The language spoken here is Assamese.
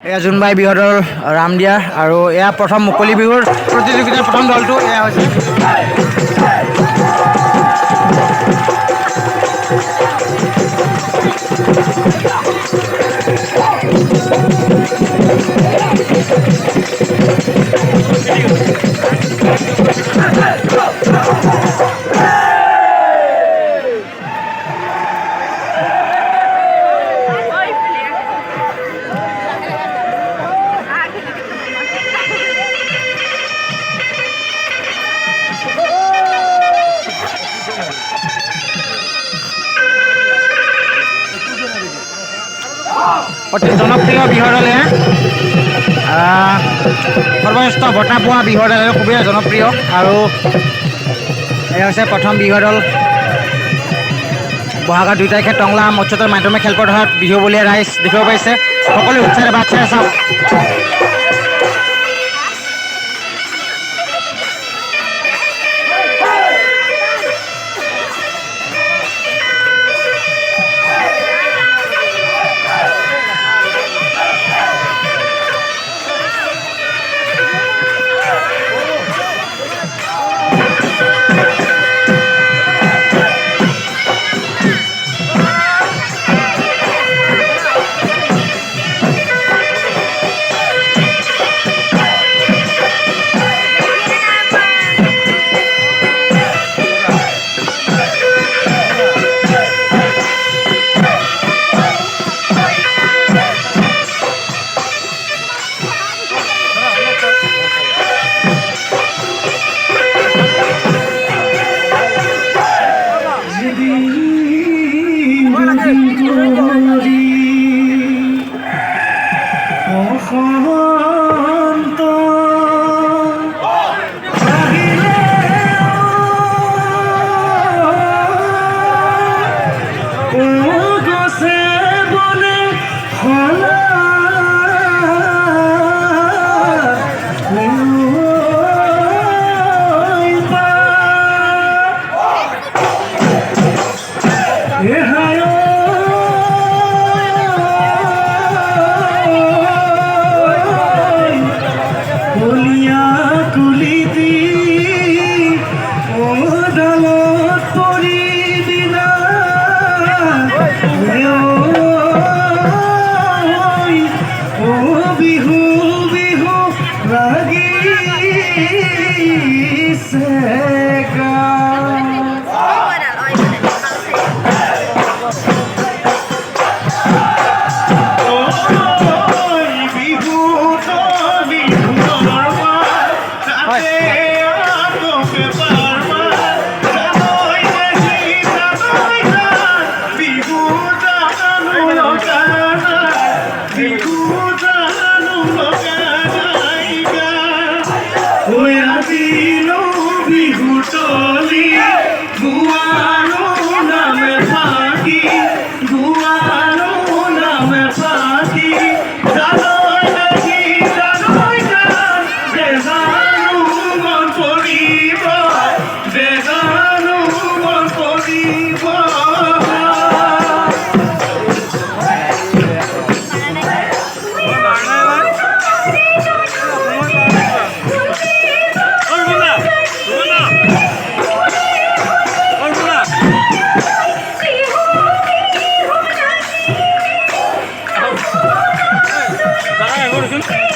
এয়া জোনবাই বিহদৰ ৰামদিয়া আৰু এয়া প্ৰথম মুকলি বিহুৰ প্ৰতিযোগিতাৰ প্ৰথম দলটো এয়া হৈছে অতি জনপ্ৰিয় বিহদল সৰ্বশ্ৰেষ্ঠ বঁটা পোৱা বিহদল খুবেই জনপ্ৰিয় আৰু এয়া হৈছে প্ৰথম বিহদল বহাগৰ 2 তাৰিখে টংলা মৎস্যতৰ মাধ্যমিক খেলপথাৰত বিহুবলীয়া ৰাইজ দেখিব পাৰিছে সকলো উৎসাহেৰে বাট চাই চাওক Go to